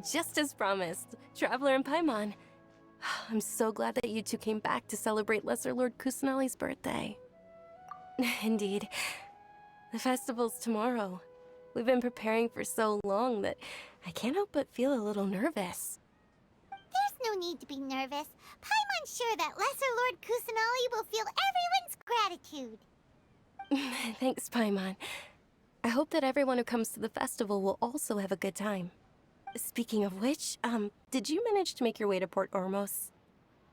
Just as promised, Traveler and Paimon. I'm so glad that you two came back to celebrate Lesser Lord Kusanali's birthday. Indeed. The festival's tomorrow. We've been preparing for so long that I can't help but feel a little nervous. There's no need to be nervous. Paimon's sure that Lesser Lord Kusanali will feel everyone's gratitude. Thanks, Paimon. I hope that everyone who comes to the festival will also have a good time. Speaking of which, did you manage to make your way to Port Ormos?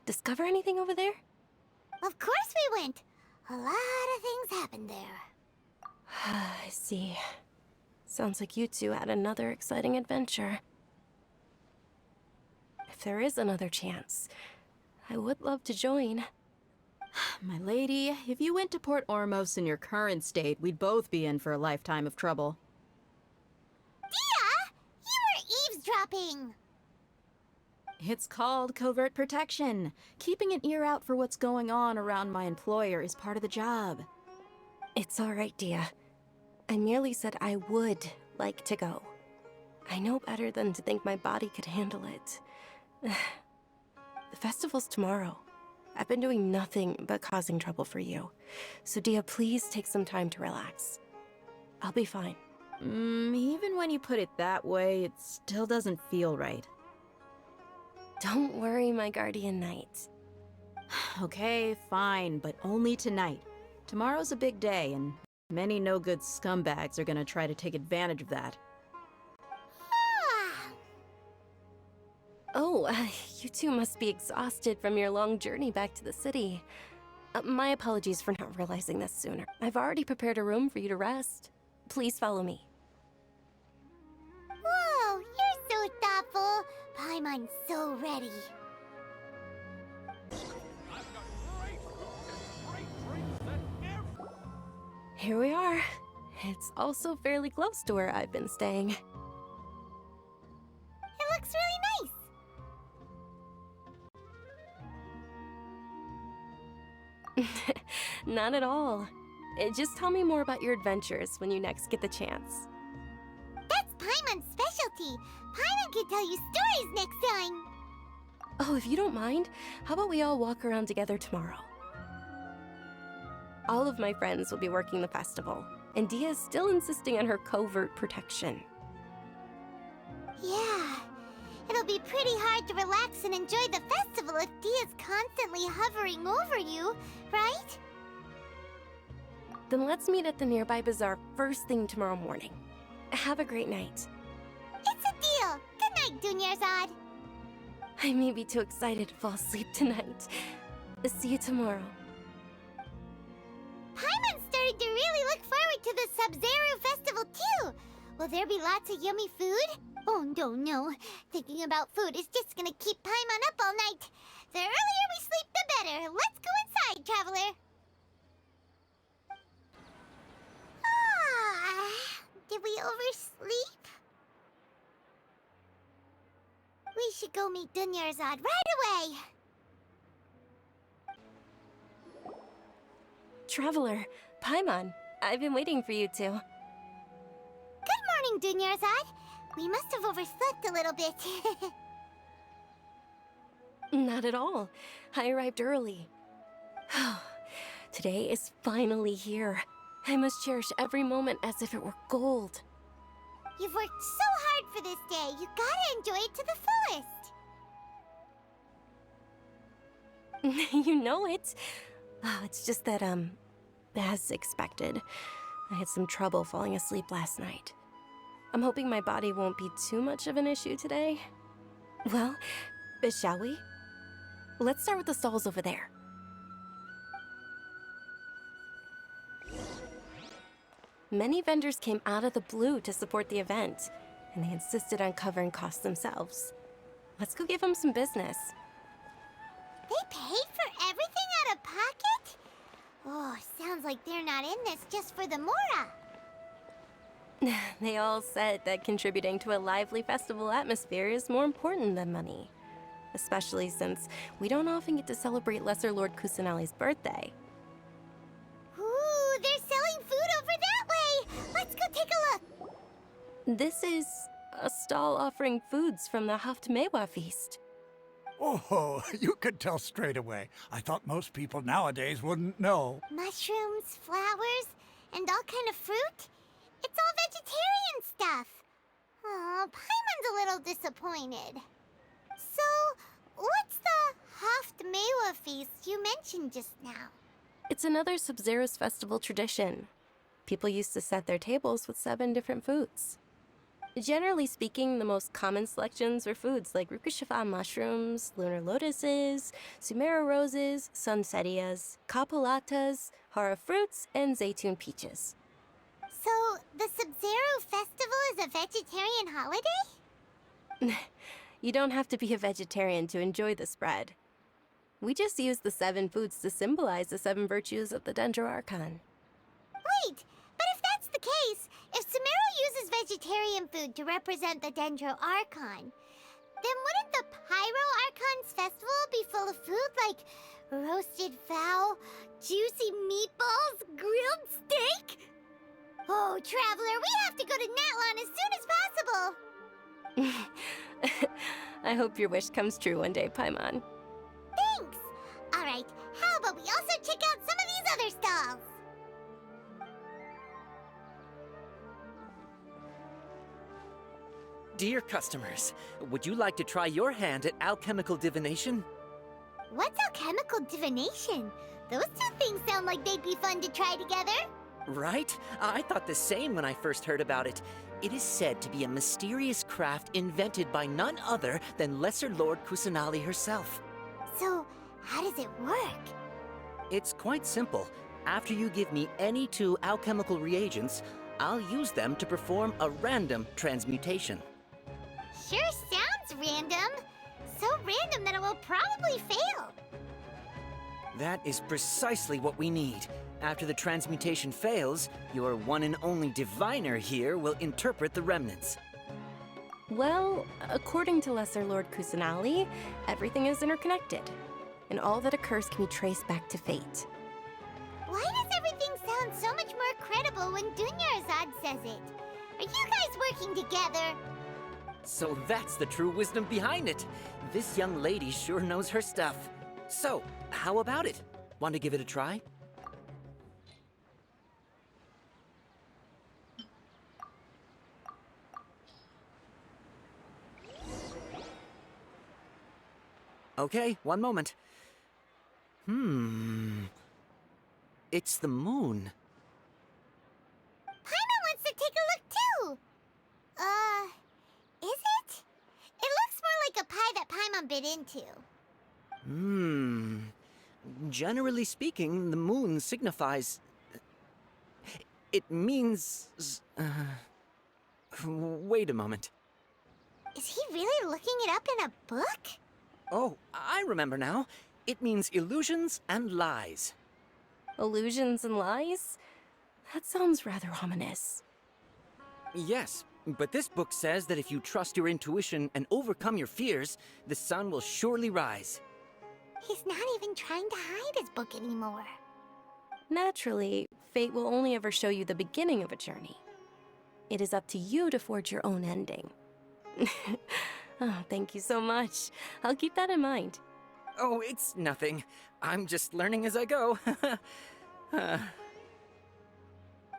Discover anything over there? Of course we went. A lot of things happened there. I see. Sounds like you two had another exciting adventure. If there is another chance, I would love to join. My lady, if you went to Port Ormos in your current state, we'd both be in for a lifetime of trouble. Dia! You were eavesdropping! It's called covert protection. Keeping an ear out for what's going on around my employer is part of the job. It's all right, Dia. I merely said I would like to go. I know better than to think my body could handle it. The festival's tomorrow. I've been doing nothing but causing trouble for you. So Dia, please take some time to relax. I'll be fine. Even when you put it that way, it still doesn't feel right. Don't worry, my guardian knight. Okay, fine, but only tonight. Tomorrow's a big day, and many no-good scumbags are gonna try to take advantage of that. Oh, you two must be exhausted from your long journey back to the city. My apologies for not realizing this sooner. I've already prepared a room for you to rest. Please follow me. Whoa, you're so thoughtful. Paimon's so ready. Here we are. It's also fairly close to where I've been staying. It looks really nice. Not at all. Just tell me more about your adventures when you next get the chance. That's Paimon's specialty. Paimon can tell you stories next time. Oh, if you don't mind, how about we all walk around together tomorrow? All of my friends will be working the festival, and Dia is still insisting on her covert protection. Yeah, it'll be pretty hard to relax and enjoy the festival if Dia's constantly hovering over you, right? Then let's meet at the nearby bazaar first thing tomorrow morning. Have a great night. It's a deal. Good night, Dunyarzad. I may be too excited to fall asleep tonight. See you tomorrow. Paimon started to really look forward to the Sabzeruz festival too. Will there be lots of yummy food? Oh no. Thinking about food is just gonna keep Paimon up all night. The earlier we sleep, the better. Let's go inside, traveler. Did we oversleep? We should go meet Dunyarzad right away. Traveler, Paimon, I've been waiting for you two. Good morning, Dunyarzad. We must have overslept a little bit. Not at all. I arrived early. Today is finally here. I must cherish every moment as if it were gold. You've worked so hard for this day. You gotta enjoy it to the fullest. You know it. Oh, it's just that, as expected, I had some trouble falling asleep last night. I'm hoping my body won't be too much of an issue today. Well, shall we? Let's start with the stalls over there. Many vendors came out of the blue to support the event, and they insisted on covering costs themselves. Let's go give them some business. They paid for everything out of pocket? Oh, sounds like they're not in this just for the Mora. They all said that contributing to a lively festival atmosphere is more important than money. Especially since we don't often get to celebrate Lesser Lord Kusanali's birthday. Ooh, they're selling food over that way! Let's go take a look! This is a stall offering foods from the Haftmewa feast. Oh, you could tell straight away. I thought most people nowadays wouldn't know. Mushrooms, flowers, and all kind of fruit? It's all vegetarian stuff. Oh, Paimon's a little disappointed. So, what's the Haftmewa feast you mentioned just now? It's another Sabzeruz festival tradition. People used to set their tables with 7 different foods. Generally speaking, the most common selections were foods like Rukashifa mushrooms, lunar lotuses, Sumera roses, sunsetias, kapalatas, hara fruits, and zaytun peaches. So, the Sabzeruz festival is a vegetarian holiday? You don't have to be a vegetarian to enjoy the spread. We just use the 7 foods to symbolize the 7 virtues of the Dendro Archon. Wait, but if that's the case, if Samara uses vegetarian food to represent the Dendro Archon, then wouldn't the Pyro Archon's festival be full of food like roasted fowl, juicy meatballs, grilled steak? Oh, Traveler, we have to go to Natlan as soon as possible! I hope your wish comes true one day, Paimon. Thanks! Alright, how about we also check out some of these other stalls? Dear customers, would you like to try your hand at alchemical divination? What's alchemical divination? Those two things sound like they'd be fun to try together. Right? I thought the same when I first heard about it. It is said to be a mysterious craft invented by none other than Lesser Lord Kusanali herself. So, how does it work? It's quite simple. After you give me any 2 alchemical reagents, I'll use them to perform a random transmutation. Sure sounds random. So random that it will probably fail. That is precisely what we need. After the transmutation fails, your one and only diviner here will interpret the remnants. Well, according to Lesser Lord Kusanali, everything is interconnected, and all that occurs can be traced back to fate. Why does everything sound so much more credible when Dunyarzad says it? Are you guys working together? So that's the true wisdom behind it. This young lady sure knows her stuff. So, how about it? Want to give it a try? Okay, one moment. It's the moon. Paimon wants to take a look too! Is it? It looks more like a pie that Paimon bit into. Generally speaking, the moon signifies... It means... Wait a moment. Is he really looking it up in a book? Oh, I remember now. It means illusions and lies. Illusions and lies? That sounds rather ominous. Yes, but this book says that if you trust your intuition and overcome your fears, the sun will surely rise. He's not even trying to hide his book anymore. Naturally, fate will only ever show you the beginning of a journey. It is up to you to forge your own ending. Oh, thank you so much. I'll keep that in mind. Oh, it's nothing. I'm just learning as I go. Guess that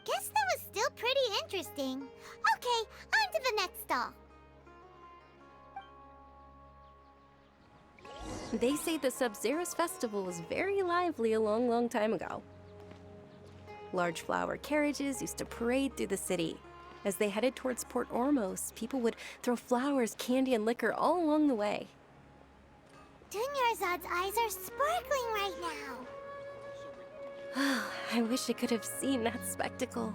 was still pretty interesting. Okay, on to the next stall. They say the Sabzeruz festival was very lively a long, long time ago. Large flower carriages used to parade through the city. As they headed towards Port Ormos, people would throw flowers, candy, and liquor all along the way. Dunyarzad's eyes are sparkling right now. I wish I could have seen that spectacle.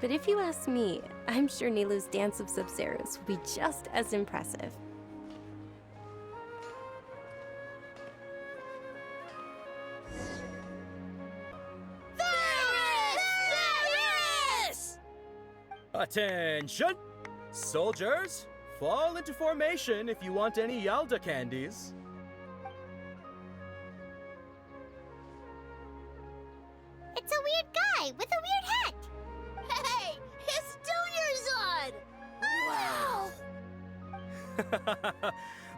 But if you ask me, I'm sure Nilu's Dance of Sabzeruz will be just as impressive. Attention! Soldiers, fall into formation if you want any Yalda candies. It's a weird guy with a weird hat. Hey, it's Dunyarzad! Wow!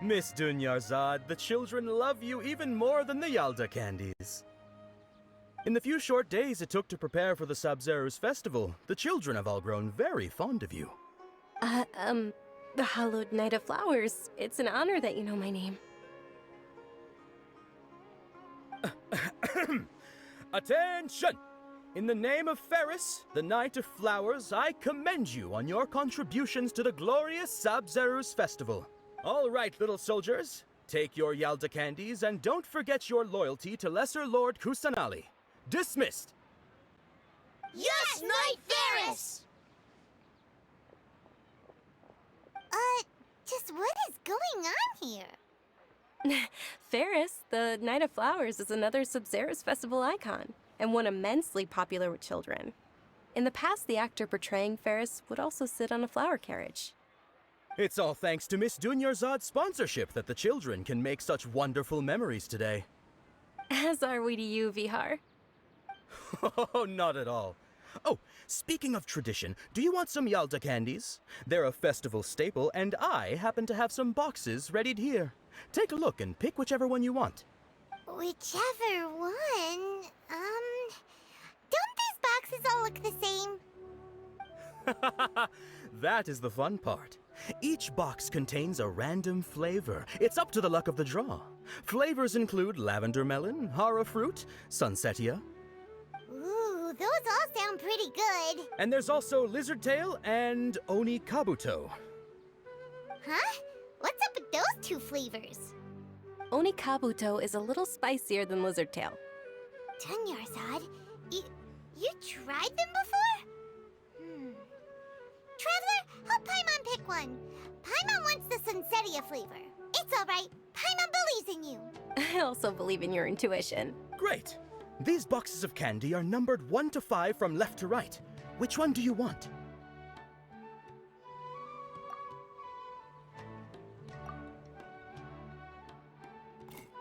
Miss Dunyarzad, the children love you even more than the Yalda candies. In the few short days it took to prepare for the Sabzeruz festival, the children have all grown very fond of you. The Hallowed Night of Flowers. It's an honor that you know my name. Attention! In the name of Ferris, the Knight of Flowers, I commend you on your contributions to the glorious Sabzeruz festival. All right, little soldiers, take your Yalda candies and don't forget your loyalty to Lesser Lord Kusanali. Dismissed! Yes, Knight Ferris! Just what is going on here? Ferris, the Night of Flowers, is another Sabzeruz festival icon, and one immensely popular with children. In the past, the actor portraying Ferris would also sit on a flower carriage. It's all thanks to Miss Dunyarzad's sponsorship that the children can make such wonderful memories today. As are we to you, Vihar. Oh, not at all. Oh, speaking of tradition, do you want some Yalda candies? They're a festival staple, and I happen to have some boxes readied here. Take a look and pick whichever one you want. Whichever one, don't these boxes all look the same? That is the fun part. Each box contains a random flavor. It's up to the luck of the draw. Flavors include lavender melon, hara fruit, sunsetia. Ooh, those all sound pretty good. And there's also lizard tail and oni kabuto. Huh? What's up with those two flavors? Oni Kabuto is a little spicier than Lizard Tail. Dunyarzad, you tried them before? Traveler, help Paimon pick one. Paimon wants the Sunsetia flavor. It's alright. Paimon believes in you. I also believe in your intuition. Great! These boxes of candy are numbered 1 to 5 from left to right. Which one do you want?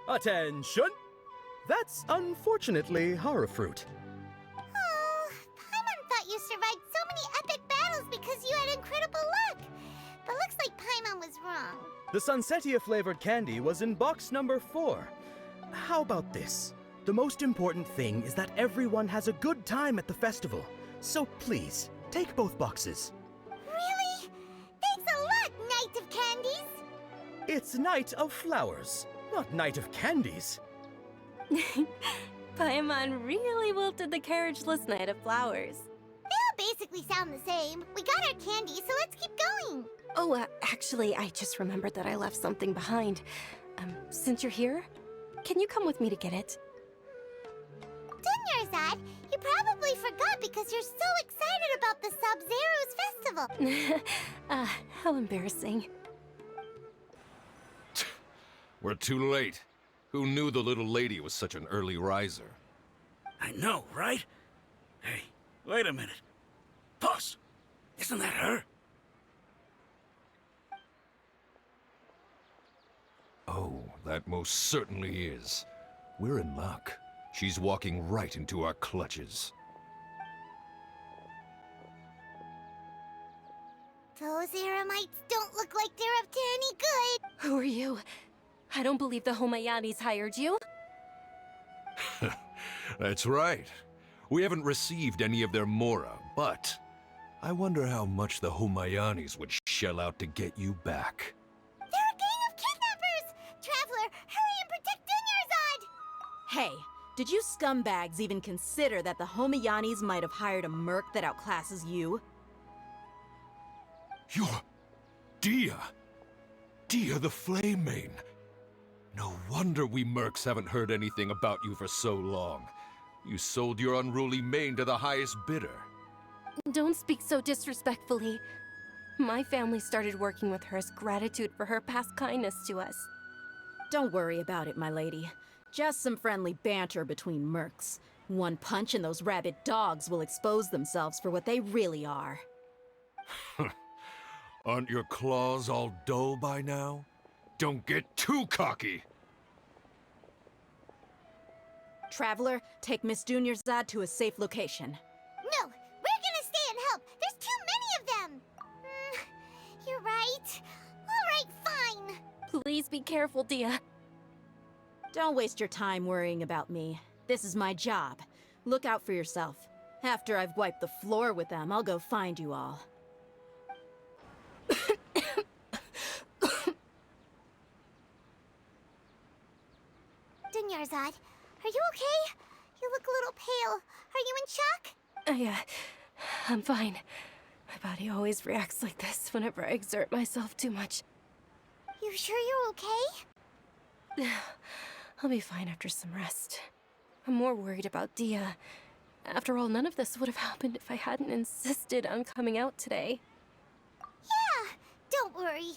Attention! That's unfortunately hara fruit. Oh, Paimon thought you survived so many epic battles because you had incredible luck. But looks like Paimon was wrong. The Sunsetia flavored candy was in box number 4. How about this? The most important thing is that everyone has a good time at the festival. So please, take both boxes. Really? Thanks a lot, Knight of Candies. It's Night of Flowers, not Night of Candies. Paimon really wilted the carriageless Night of Flowers. They all basically sound the same. We got our candy, so let's keep going. Oh, actually, I just remembered that I left something behind. Since you're here, can you come with me to get it? Dunyarzad, you probably forgot because you're so excited about the Sabzeruz festival. How embarrassing. We're too late. Who knew the little lady was such an early riser? I know, right? Hey, wait a minute. Boss, isn't that her? Oh, that most certainly is. We're in luck. She's walking right into our clutches. Those Eremites don't look like they're up to any good. Who are you? I don't believe the Homayanis hired you. That's right. We haven't received any of their mora, but I wonder how much the Homayanis would shell out to get you back. They're a gang of kidnappers! Traveler, hurry and protect Dunyarzad! Hey, did you scumbags even consider that the Homayanis might have hired a merc that outclasses you? You're... Dia! Dia the Flame Mane! No wonder we mercs haven't heard anything about you for so long. You sold your unruly mane to the highest bidder. Don't speak so disrespectfully. My family started working with her as gratitude for her past kindness to us. Don't worry about it, my lady. Just some friendly banter between mercs. One punch and those rabid dogs will expose themselves for what they really are. Aren't your claws all dull by now? Don't get too cocky! Traveler, take Miss Dunyarzad to a safe location. No, we're gonna stay and help. There's too many of them. You're right. All right, Just be careful, Dia. Don't waste your time worrying about me. This is my job. Look out for yourself. After I've wiped the floor with them, I'll go find you all. Dunyarzad, are you okay? You look a little pale. Are you in shock? I'm fine. My body always reacts like this whenever I exert myself too much. You sure you're okay? I'll be fine after some rest. I'm more worried about Dia. After all, none of this would have happened if I hadn't insisted on coming out today. Yeah, don't worry.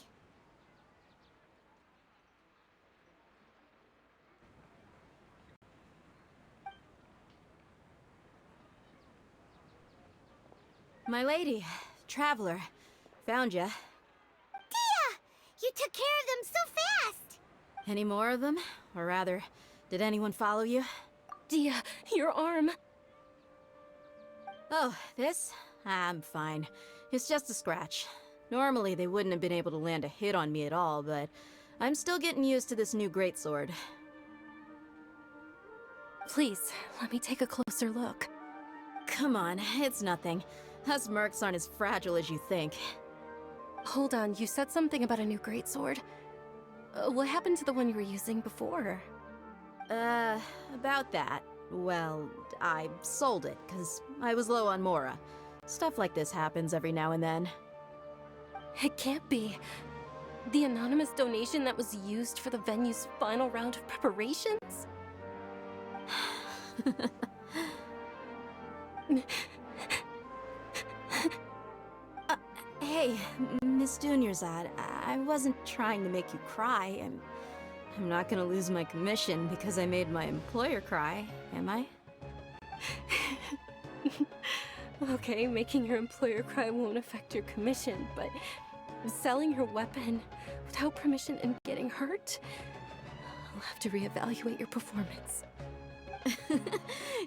My lady, traveler, found ya. Dia! You took care of them so fast! Any more of them? Or rather, did anyone follow you? Dia, your arm! Oh, this? I'm fine. It's just a scratch. Normally, they wouldn't have been able to land a hit on me at all, but I'm still getting used to this new greatsword. Please, let me take a closer look. Come on, it's nothing. Us mercs aren't as fragile as you think. Hold on, you said something about a new greatsword. What happened to the one you were using before? About that. Well, I sold it, 'cause I was low on Mora. Stuff like this happens every now and then. It can't be. The anonymous donation that was used for the venue's final round of preparations? Hey, Miss Dunyarzad, I wasn't trying to make you cry. I'm not gonna lose my commission because I made my employer cry, am I? Okay, making your employer cry won't affect your commission, but selling your weapon without permission and getting hurt? I'll have to reevaluate your performance.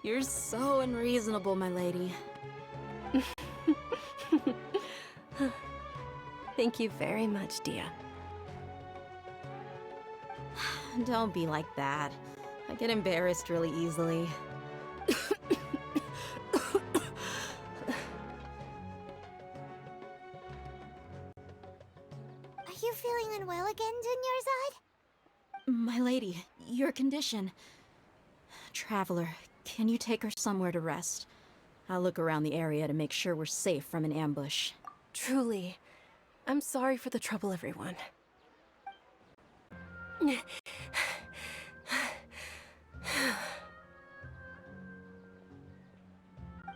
You're so unreasonable, my lady. Thank you very much, Dia. Don't be like that. I get embarrassed really easily. Are you feeling unwell again, Dunyarzad? My lady, your condition. Traveler, can you take her somewhere to rest? I'll look around the area to make sure we're safe from an ambush. Truly, I'm sorry for the trouble, everyone. Are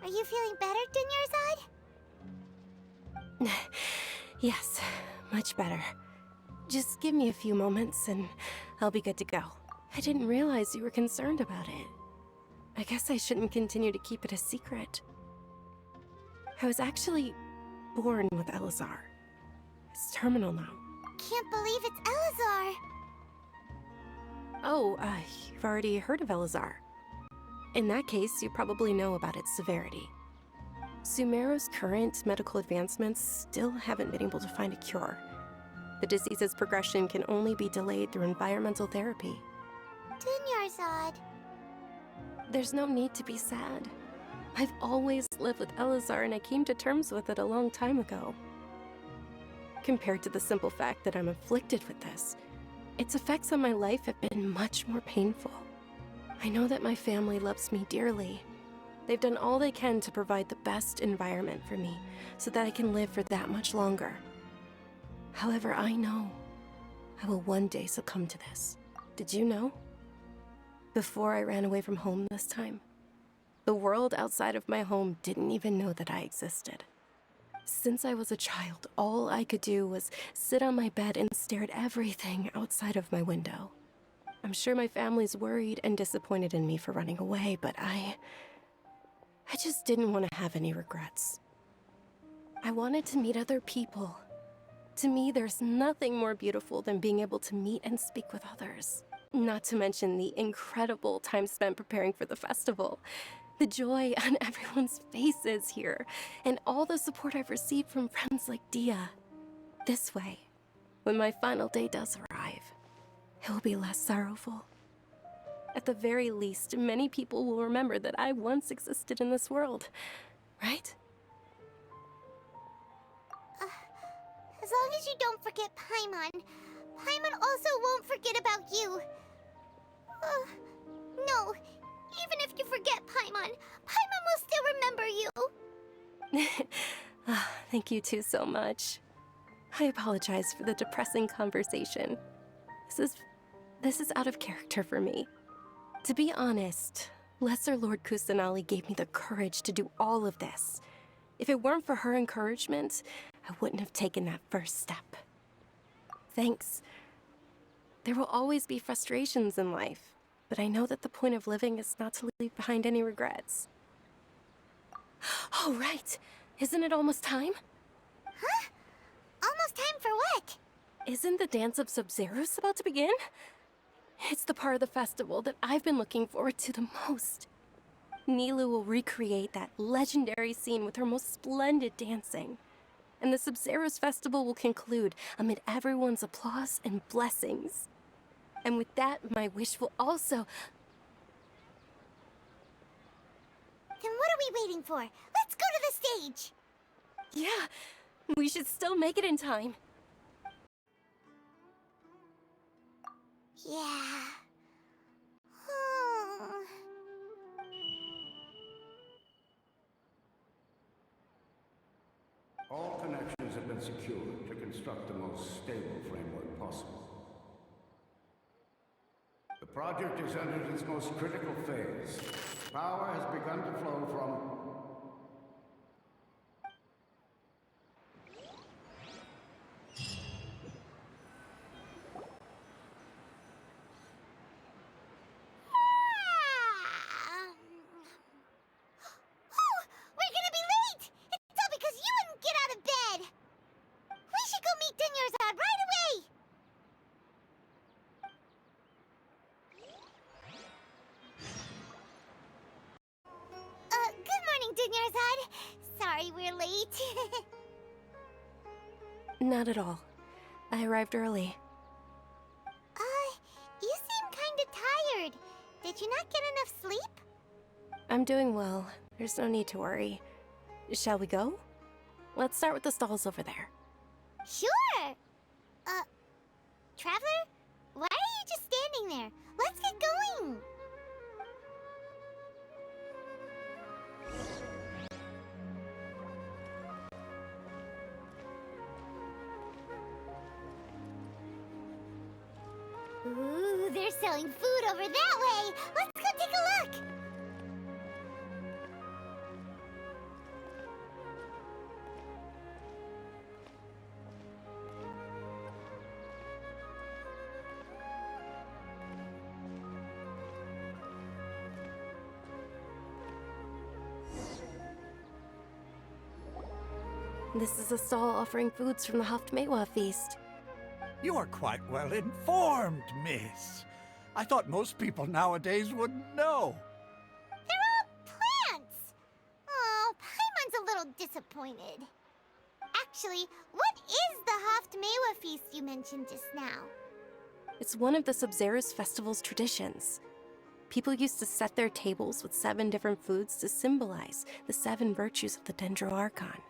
you feeling better, Dunyarzad? Yes, much better. Just give me a few moments and I'll be good to go. I didn't realize you were concerned about it. I guess I shouldn't continue to keep it a secret. I was actually born with Elazar. It's terminal now. Can't believe it's Elazar! Oh, you've already heard of Elazar. In that case, you probably know about its severity. Sumeru's current medical advancements still haven't been able to find a cure. The disease's progression can only be delayed through environmental therapy. Dunyarzad. There's no need to be sad. I've always lived with Elazar and I came to terms with it a long time ago. Compared to the simple fact that I'm afflicted with this, its effects on my life have been much more painful. I know that my family loves me dearly. They've done all they can to provide the best environment for me so that I can live for that much longer. However, I know I will one day succumb to this. Did you know? Before I ran away from home this time, the world outside of my home didn't even know that I existed. Since I was a child, all I could do was sit on my bed and stare at everything outside of my window. I'm sure my family's worried and disappointed in me for running away, but I just didn't want to have any regrets. I wanted to meet other people. To me, there's nothing more beautiful than being able to meet and speak with others. Not to mention the incredible time spent preparing for the festival. The joy on everyone's faces here, and all the support I've received from friends like Dia. This way, when my final day does arrive, it will be less sorrowful. At the very least, many people will remember that I once existed in this world, right? As long as you don't forget Paimon, Paimon also won't forget about you. No, even if you forget Paimon, Paimon will still remember you. Thank you two so much. I apologize for the depressing conversation. This is out of character for me. To be honest, Lesser Lord Kusanali gave me the courage to do all of this. If it weren't for her encouragement, I wouldn't have taken that first step. Thanks. There will always be frustrations in life, but I know that the point of living is not to leave behind any regrets. Oh, right. Isn't it almost time? Huh? Almost time for what? Isn't the dance of Sabzeruz about to begin? It's the part of the festival that I've been looking forward to the most. Nilu will recreate that legendary scene with her most splendid dancing. And the Sabzeruz festival will conclude amid everyone's applause and blessings. And with that, my wish will also... Then what are we waiting for? Let's go to the stage! Yeah, we should still make it in time. Yeah. All connections have been secured to construct the most stable framework possible. The project has entered its most critical phase. Power has begun to flow from... We're gonna be late! It's all because you wouldn't get out of bed! We should go meet Dinyarzad right away! Good morning, Dinyarzad. Sorry we're late. Not at all. I arrived early. You seem kinda tired. Did you not get enough sleep? I'm doing well. There's no need to worry. Shall we go? Let's start with the stalls over there. Sure! Traveler? Why are you just standing there? Let's get going! Ooh, they're selling food over that way! Let's go take a look! This is a stall offering foods from the Haftmewa feast. You are quite well informed, miss. I thought most people nowadays wouldn't know. They're all plants! Oh, Paimon's a little disappointed. Actually, what is the Haftmewa feast you mentioned just now? It's one of the Sabzeruz festival's traditions. People used to set their tables with 7 different foods to symbolize the 7 virtues of the Dendroarchon.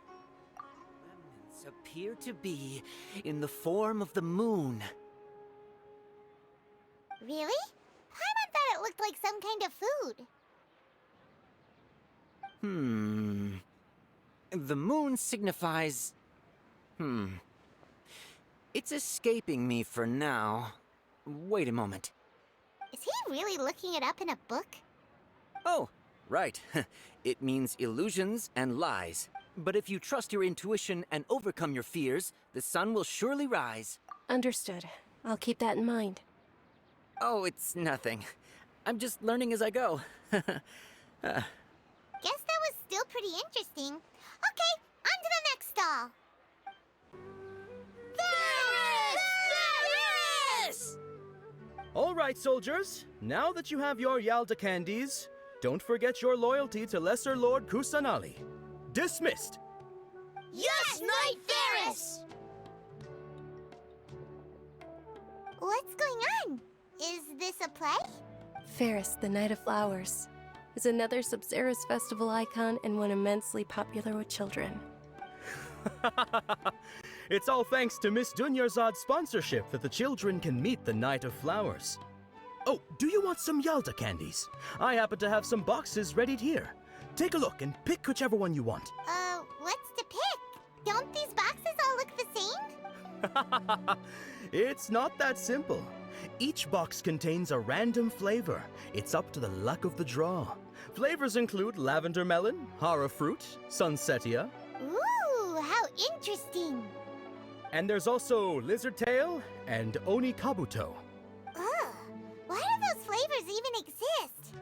Remnants appear to be in the form of the moon. Really? Paimon thought it looked like some kind of food. The moon signifies... It's escaping me for now. Wait a moment. Is he really looking it up in a book? Oh, right. It means illusions and lies. But if you trust your intuition and overcome your fears, the sun will surely rise. Understood. I'll keep that in mind. Oh, it's nothing. I'm just learning as I go. Guess that was still pretty interesting. Okay, on to the next stall. Ferris! All right, soldiers. Now that you have your Yalda candies, don't forget your loyalty to Lesser Lord Kusanali. Dismissed! Yes, Knight Ferris! What's going on? play? Ferris, the Night of Flowers, is another Sabzeruz festival icon and one immensely popular with children. It's all thanks to Miss Dunyarzad's sponsorship that the children can meet the Night of Flowers. Oh, do you want some Yalta candies? I happen to have some boxes readied here. Take a look and pick whichever one you want. What's to pick? Don't these boxes all look the same? It's not that simple. Each box contains a random flavor. It's up to the luck of the draw. Flavors include lavender melon, hara fruit, sunsetia. Ooh, how interesting. And there's also lizard tail and oni kabuto. Ugh, why do those flavors even exist?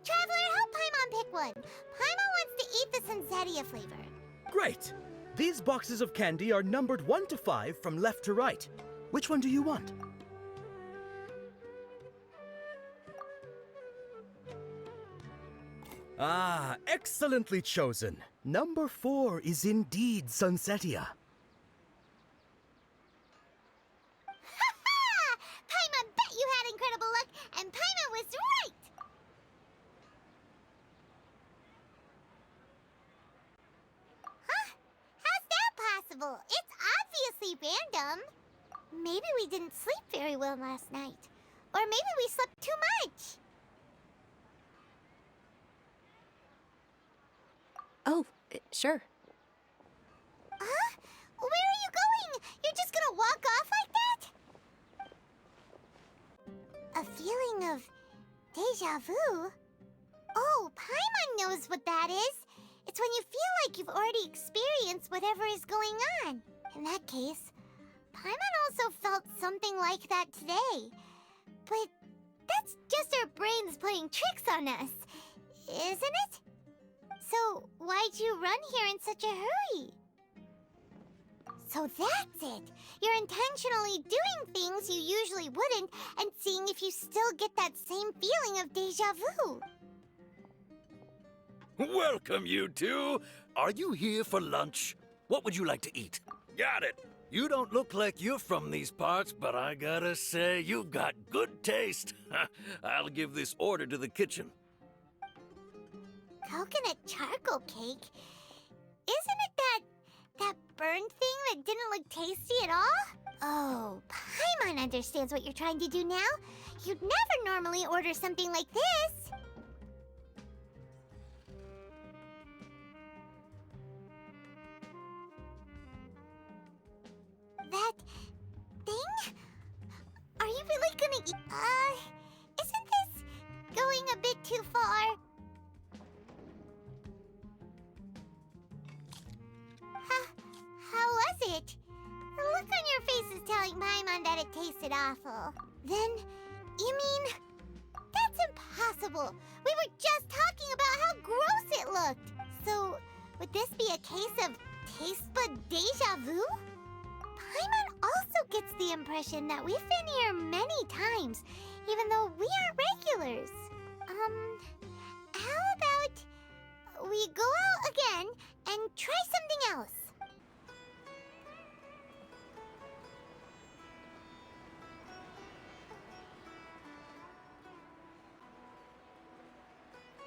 Traveler, help Paimon pick one. Paimon wants to eat the sunsetia flavor. Great! These boxes of candy are numbered 1 to 5 from left to right. Which one do you want? Ah, excellently chosen. Number 4 is indeed sunsetia. Ha! Paimon bet you had incredible luck, and Paimon was right! Huh? How's that possible? It's obviously random. Maybe we didn't sleep very well last night. Or maybe we slept too much. Oh, sure. Huh? Where are you going? You're just gonna walk off like that? A feeling of deja vu? Oh, Paimon knows what that is. It's when you feel like you've already experienced whatever is going on. In that case, Paimon also felt something like that today. But that's just our brains playing tricks on us, isn't it? So why'd you run here in such a hurry? So that's it. You're intentionally doing things you usually wouldn't and seeing if you still get that same feeling of deja vu. Welcome, you two. Are you here for lunch? What would you like to eat? Got it. You don't look like you're from these parts, but I gotta say, you've got good taste. I'll give this order to the kitchen. Coconut charcoal cake? Isn't it that burned thing that didn't look tasty at all? Oh, Paimon understands what you're trying to do now. You'd never normally order something like this. That thing? Are you really gonna eat? Isn't this going a bit too far? How was it? The look on your face is telling Paimon that it tasted awful. Then, you mean... That's impossible! We were just talking about how gross it looked! So, would this be a case of taste bud deja vu? Paimon also gets the impression that we've been here many times, even though we aren't regulars. How about we go out again and try something else?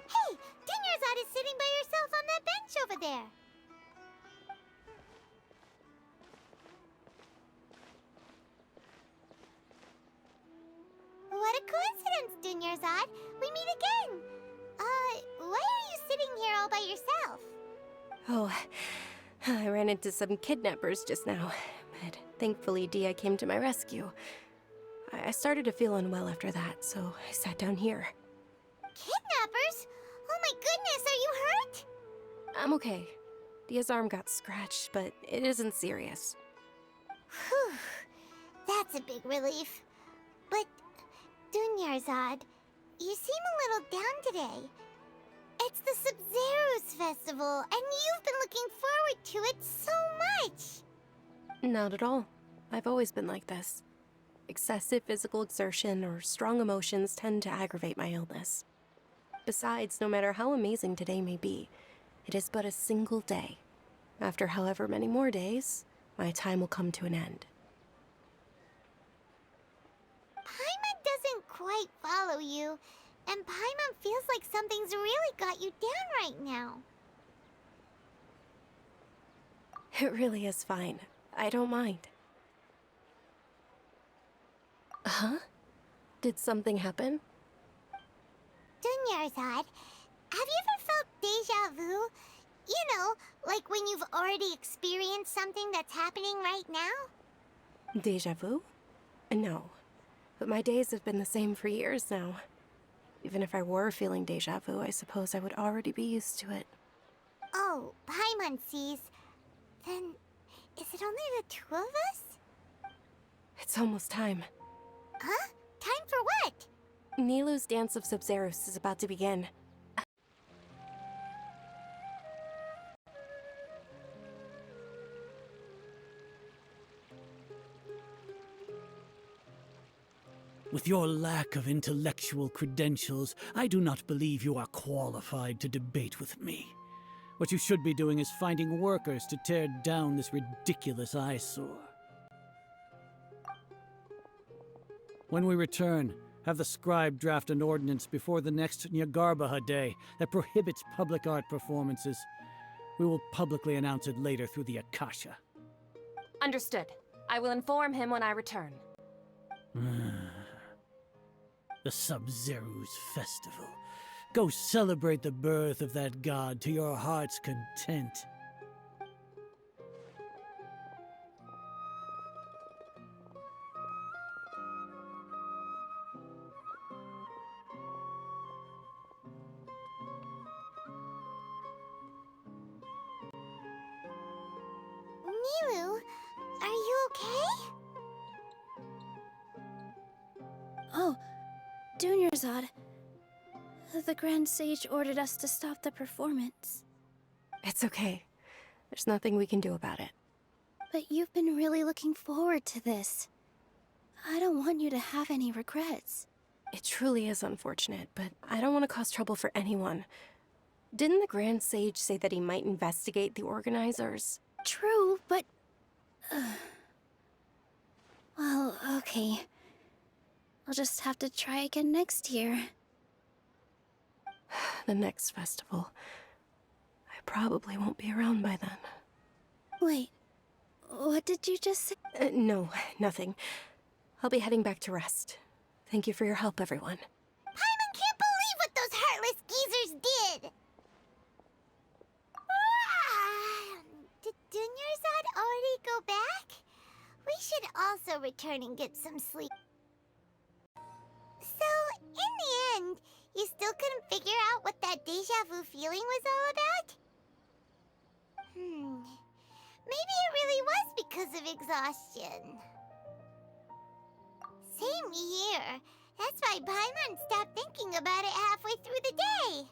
Hey, Dunyarzad is sitting by herself on that bench over there. What a coincidence, Dunyarzad. We meet again. Why are you sitting here all by yourself? Oh, I ran into some kidnappers just now, but thankfully Dia came to my rescue. I started to feel unwell after that, so I sat down here. Kidnappers? Oh my goodness, are you hurt? I'm okay. Dia's arm got scratched, but it isn't serious. Whew, that's a big relief. But, Dunyarzad, you seem a little down today. It's the Sabzeruz festival, and you've been looking forward to it so much. Not at all. I've always been like this. Excessive physical exertion or strong emotions tend to aggravate my illness. Besides, no matter how amazing today may be, it is but a single day. After however many more days, my time will come to an end. Paimon might follow you. And Paimon feels like something's really got you down right now. It really is fine. I don't mind. Huh? Did something happen? Dunyarzad, have you ever felt deja vu? You know, like when you've already experienced something that's happening right now? Deja vu? No. But my days have been the same for years now. Even if I were feeling deja vu, I suppose I would already be used to it. Oh, Paimon sees. Then, is it only the two of us? It's almost time. Huh? Time for what? Nilou's Dance of Sabzeruz is about to begin. With your lack of intellectual credentials, I do not believe you are qualified to debate with me. What you should be doing is finding workers to tear down this ridiculous eyesore. When we return, have the scribe draft an ordinance before the next Nyagarbaha Day that prohibits public art performances. We will publicly announce it later through the Akasha. Understood. I will inform him when I return. The Sabzeruz festival. Go celebrate the birth of that god to your heart's content. Nilou, are you okay? Oh, Dunyarzad. The Grand Sage ordered us to stop the performance. It's okay. There's nothing we can do about it. But you've been really looking forward to this. I don't want you to have any regrets. It truly is unfortunate, but I don't want to cause trouble for anyone. Didn't the Grand Sage say that he might investigate the organizers? True, but... well, okay. I'll just have to try again next year. The next festival. I probably won't be around by then. Wait, what did you just say? No, nothing. I'll be heading back to rest. Thank you for your help, everyone. Paimon can't believe what those heartless geezers did! Did Dunyarzad already go back? We should also return and get some sleep. So, in the end, you still couldn't figure out what that deja vu feeling was all about? Maybe it really was because of exhaustion. Same here. That's why Paimon stopped thinking about it halfway through the day.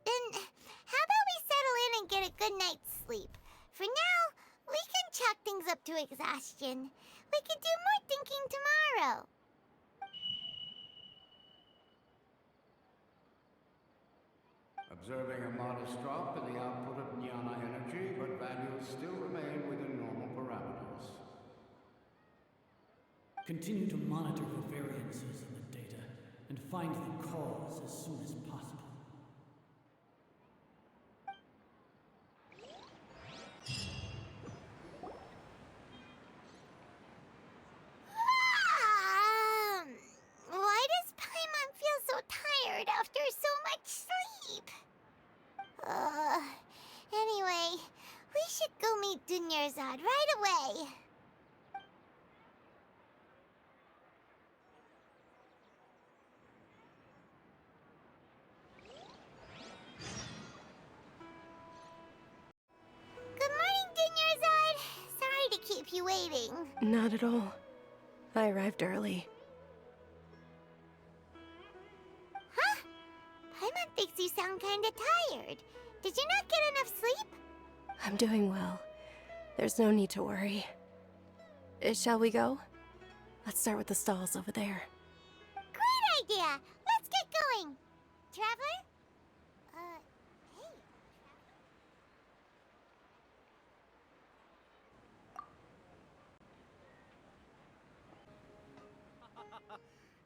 Then, how about we settle in and get a good night's sleep? For now, we can chalk things up to exhaustion. We can do more thinking tomorrow. Observing a modest drop in the output of jnana energy, but values still remain within normal parameters. Continue to monitor for variances in the data and find the cause as soon as possible. Why does Paimon feel so tired after so much sleep? Anyway, we should go meet Dunyarzad right away. Good morning, Dunyarzad. Sorry to keep you waiting. Not at all. I arrived early. Huh? Paimon thinks you sound kinda tired. Did you not get enough sleep? I'm doing well. There's no need to worry. Shall we go? Let's start with the stalls over there. Great idea! Let's get going! Traveler? Hey.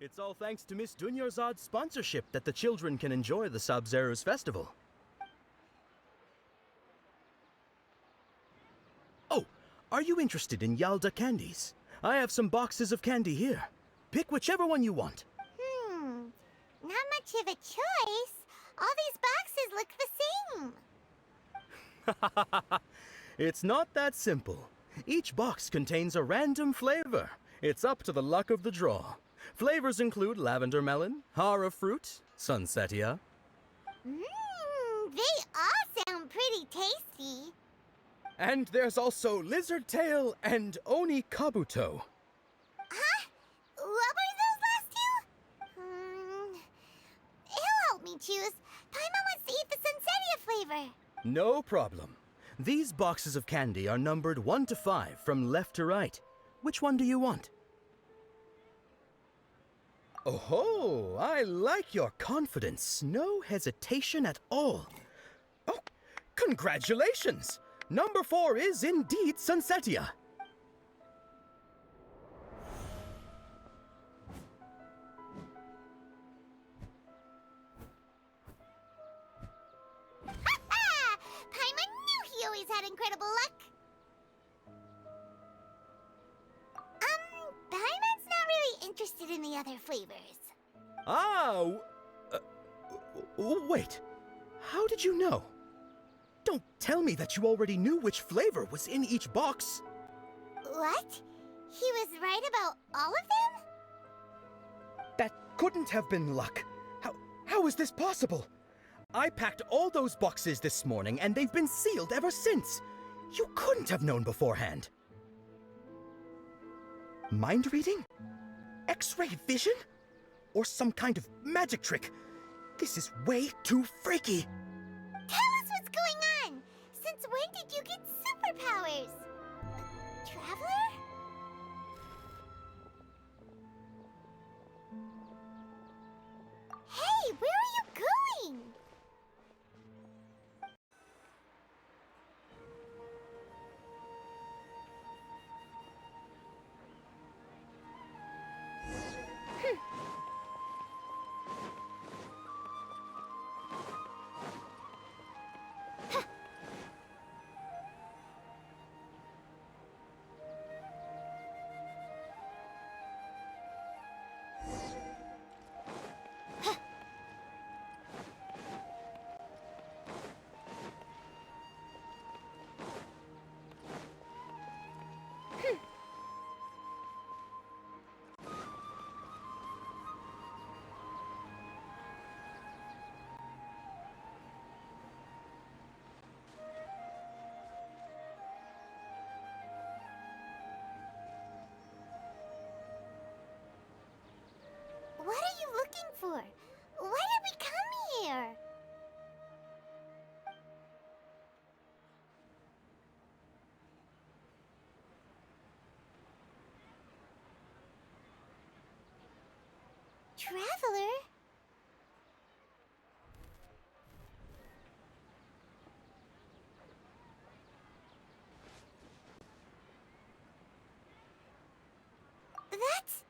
It's all thanks to Miss Dunyarzad's sponsorship that the children can enjoy the Sabzeruz festival. Oh, are you interested in Yalda candies? I have some boxes of candy here. Pick whichever one you want. Not much of a choice. All these boxes look the same. It's not that simple. Each box contains a random flavor. It's up to the luck of the draw. Flavors include lavender melon, hara fruit, sunsetia. They all sound pretty tasty. And there's also lizard tail and oni kabuto. Huh? What were those last two? He'll help me choose. Paimon wants to eat the sunsetia flavor. No problem. These boxes of candy are numbered 1 to 5 from left to right. Which one do you want? Oh, I like your confidence. No hesitation at all. Oh, congratulations! Number 4 is indeed Sunsetia. Paimon knew he always had incredible luck. Paimon's not really interested in the other flavors. Wait. How did you know? Don't tell me that you already knew which flavor was in each box. What? He was right about all of them? That couldn't have been luck. How is this possible? I packed all those boxes this morning and they've been sealed ever since. You couldn't have known beforehand. Mind reading? X-ray vision? Or some kind of magic trick? This is way too freaky. Tell us what's going on! Since when did you get superpowers? Traveler? Hey, where are you going? What are you looking for? Why did we come here? Traveler? That's...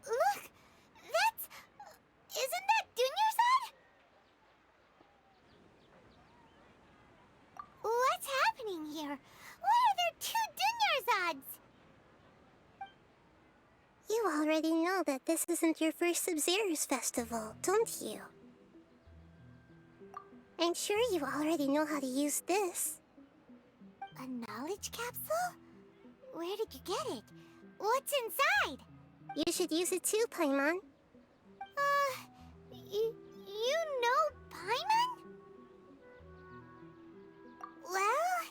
Look! That's... Isn't that Dunyarzad? What's happening here? Why are there 2 Dunyarzads? You already know that this isn't your first Sabzeruz festival, don't you? I'm sure you already know how to use this. A knowledge capsule? Where did you get it? What's inside? You should use it too, Paimon. You know Paimon? Well,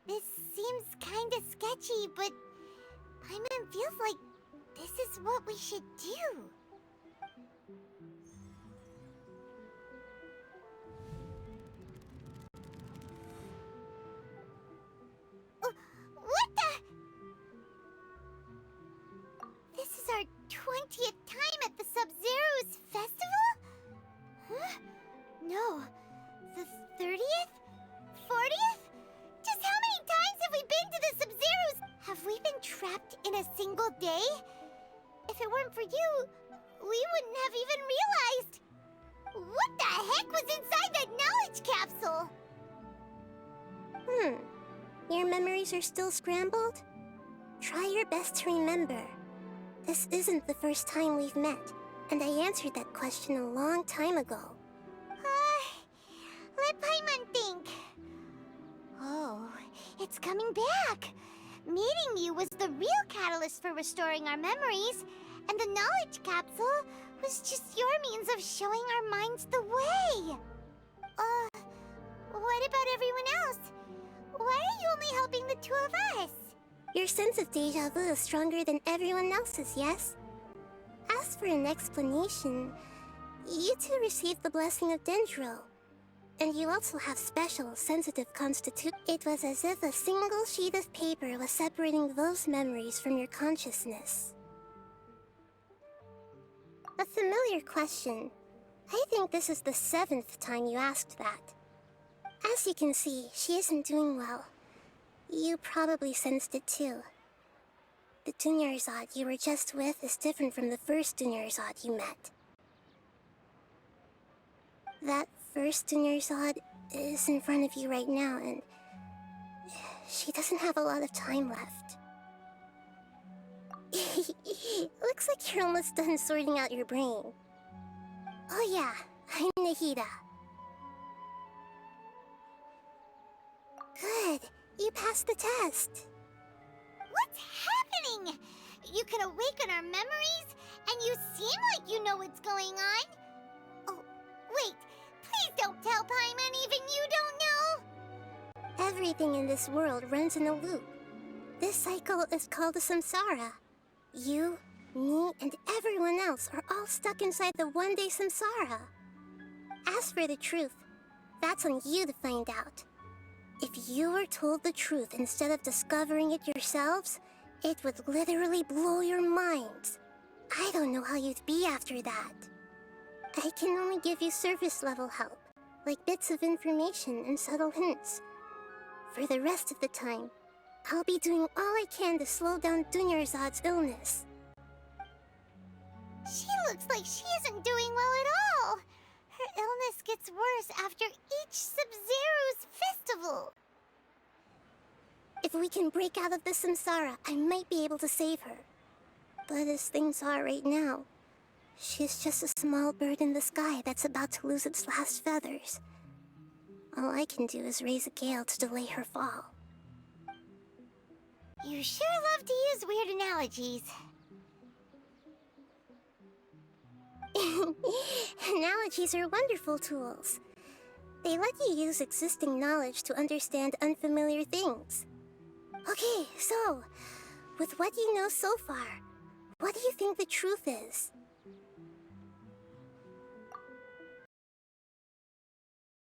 this seems kinda sketchy, but Paimon feels like this is what we should do. What the? This is our 20th time at the Sabzeruz festival? Huh? No. The 30th? 40th? Just how many times have we been to the Sabzeruz? Have we been trapped in a single day? If it weren't for you, we wouldn't have even realized. What the heck was inside that knowledge capsule? Your memories are still scrambled? Try your best to remember. This isn't the first time we've met, and I answered that question a long time ago. Let Paimon think. Oh, it's coming back. Meeting you was the real catalyst for restoring our memories, and the knowledge capsule was just your means of showing our minds the way. What about everyone else? Why are you only helping the two of us? Your sense of deja vu is stronger than everyone else's, yes? As for an explanation, you two received the blessing of Dendro. And you also have special, sensitive constitution. It was as if a single sheet of paper was separating those memories from your consciousness. A familiar question. I think this is the 7th time you asked that. As you can see, she isn't doing well. You probably sensed it too. The Dunyarzad you were just with is different from the first Dunyarzad you met. That first Dunyarzad is in front of you right now, and she doesn't have a lot of time left. Looks like you're almost done sorting out your brain. Oh yeah, I'm Nahida. Good, you passed the test. What's happening? You can awaken our memories, and you seem like you know what's going on. Oh, wait, please don't tell Paimon even you don't know. Everything in this world runs in a loop. This cycle is called a Samsara. You, me, and everyone else are all stuck inside the one-day Samsara. As for the truth, that's on you to find out. If you were told the truth instead of discovering it yourselves, it would literally blow your minds. I don't know how you'd be after that. I can only give you surface-level help, like bits of information and subtle hints. For the rest of the time, I'll be doing all I can to slow down Dunyarzad's illness. She looks like she isn't doing well at all. Her illness gets worse after each Sabzeruz festival. If we can break out of the Samsara, I might be able to save her. But as things are right now, she's just a small bird in the sky that's about to lose its last feathers. All I can do is raise a gale to delay her fall. You sure love to use weird analogies. Analogies are wonderful tools. They let you use existing knowledge to understand unfamiliar things. Okay, so, with what you know so far, what do you think the truth is?